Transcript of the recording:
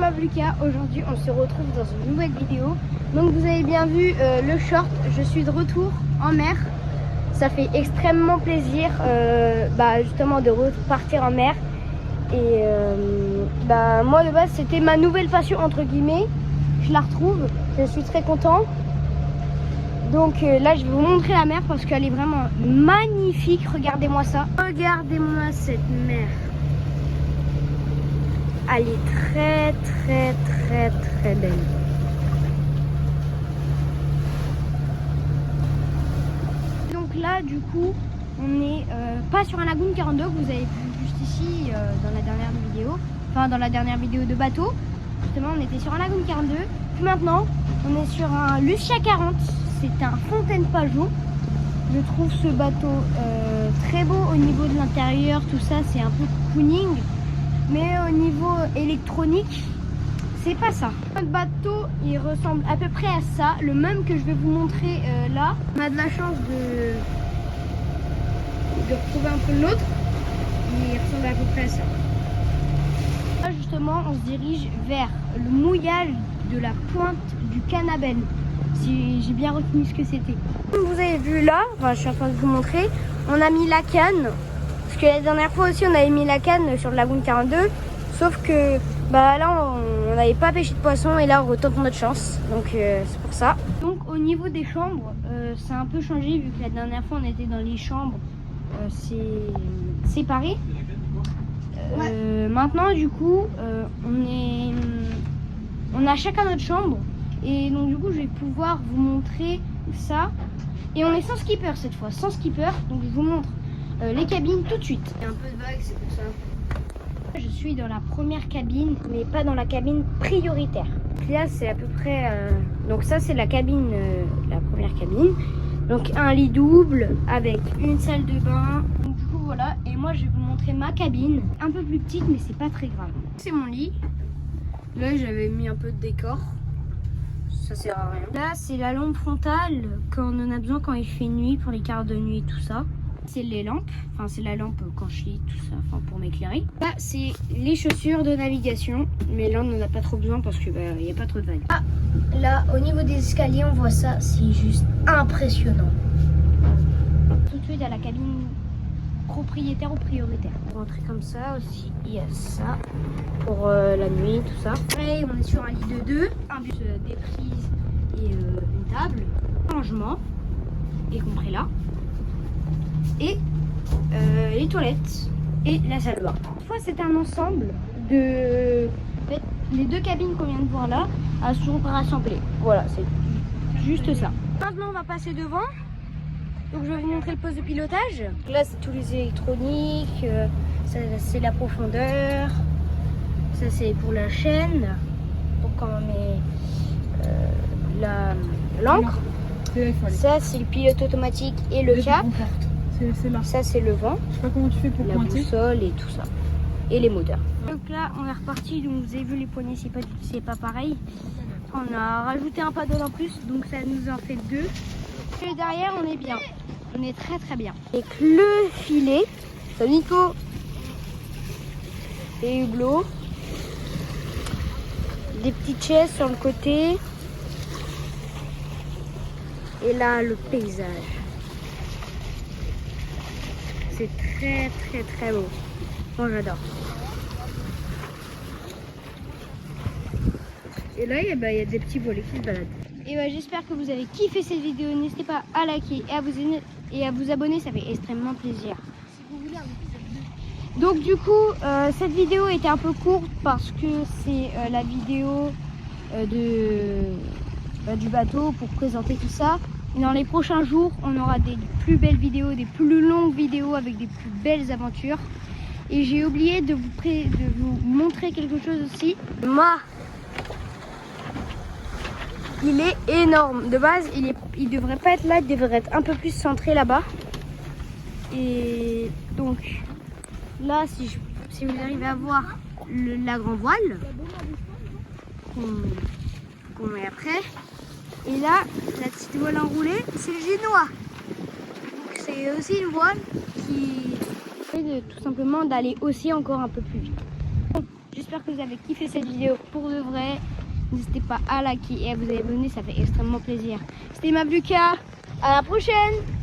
m'appelle Lucas. Aujourd'hui on se retrouve dans une nouvelle vidéo. Donc vous avez bien vu le short, je suis de retour en mer. Ça fait extrêmement plaisir justement de repartir en mer. Et moi de base c'était ma nouvelle passion entre guillemets. Je la retrouve, je suis très content. Donc là je vais vous montrer la mer parce qu'elle est vraiment magnifique. Regardez-moi ça. Regardez-moi cette mer. Elle est très belle. Donc là du coup on est pas sur un lagoon 42 que vous avez vu juste ici dans la dernière vidéo. Enfin dans la dernière vidéo de bateau. Justement on était sur un lagoon 42. Puis maintenant on est sur un Lucia 40. C'est un Fontaine Pajot. Je trouve ce bateau très beau au niveau de l'intérieur. Tout ça c'est un peu cocooning. Mais au niveau électronique, c'est pas ça. Notre bateau, il ressemble à peu près à ça, le même que je vais vous montrer là. On a de la chance de retrouver un peu l'autre. Il ressemble à peu près à ça. Là, justement, on se dirige vers le mouillage de la pointe du Canabel. Si j'ai bien retenu ce que c'était. Comme vous avez vu là, je suis en train de vous montrer, on a mis la canne. Parce que la dernière fois aussi on avait mis la canne sur le lagoon 42. Sauf que là on n'avait pas pêché de poisson et là on retente notre chance. Donc c'est pour ça. Donc au niveau des chambres, ça a un peu changé vu que la dernière fois on était dans les chambres séparées. Maintenant du coup on a chacun notre chambre. Et donc du coup je vais pouvoir vous montrer ça. Et on est sans skipper cette fois, sans skipper. Donc je vous montre les cabines tout de suite. Il y a un peu de vague, c'est pour ça. Je suis dans la première cabine, mais pas dans la cabine prioritaire. Là, c'est à peu près... Donc ça, c'est la cabine, la première cabine. Donc un lit double avec une salle de bain. Donc du coup, voilà. Et moi, je vais vous montrer ma cabine. Un peu plus petite, mais c'est pas très grave. C'est mon lit. Là, j'avais mis un peu de décor. Ça sert à rien. Là, c'est la lampe frontale quand on en a besoin quand il fait nuit, pour les quarts de nuit et tout ça. C'est les lampes, enfin c'est la lampe quand je lis tout ça, enfin pour m'éclairer. Là c'est les chaussures de navigation, mais là on n'en a pas trop besoin parce que il n'y a pas trop de vagues. Ah, là au niveau des escaliers on voit ça, c'est juste impressionnant. Tout de suite à la cabine propriétaire ou prioritaire. Pour rentrer comme ça aussi, il y a ça pour la nuit, tout ça. Après on est sur un lit de 2, un bus, des prises et une table, rangement, y compris là. Et les toilettes et la salle de bain. Cette fois c'est un ensemble de... En fait, les deux cabines qu'on vient de voir là, elles sont rassemblées. Voilà, c'est juste ça. Maintenant on va passer devant. Donc je vais vous montrer le poste de pilotage. Là c'est tous les électroniques, ça c'est la profondeur, ça c'est pour la chaîne, pour quand on met l'encre. Ça c'est le pilote automatique et le cap. Ça c'est le vent, je sais pas comment tu fais pour la pointer. boussole et tout ça. Et les moteurs. Donc là on est reparti, donc vous avez vu les poignées, c'est pas pareil. On a rajouté un paddle en plus, donc ça nous en fait 2. Et derrière on est bien, on est très bien. Avec le filet, salut Nico. Et Hublot. Des petites chaises sur le côté. Et là le paysage. C'est très beau. Moi j'adore. Et là il y a des petits volets qui se baladent. Et j'espère que vous avez kiffé cette vidéo. N'hésitez pas à liker et à vous abonner, ça fait extrêmement plaisir. Donc du coup cette vidéo était un peu courte parce que c'est la vidéo du bateau pour présenter tout ça. Et dans les prochains jours, on aura des plus belles vidéos, des plus longues vidéos avec des plus belles aventures. Et j'ai oublié de vous montrer quelque chose aussi. Moi, il est énorme. De base, il devrait pas être là, il devrait être un peu plus centré là-bas. Et donc, là, si vous arrivez à voir la grand voile qu'on met après. Et là, la petite voile enroulée, c'est le génois. Donc c'est aussi une voile qui fait tout simplement d'aller aussi encore un peu plus vite. Bon, j'espère j'espère que vous avez kiffé cette vidéo pour de vrai. N'hésitez pas à liker et à vous abonner, ça fait extrêmement plaisir. C'était Mabluka, à la prochaine.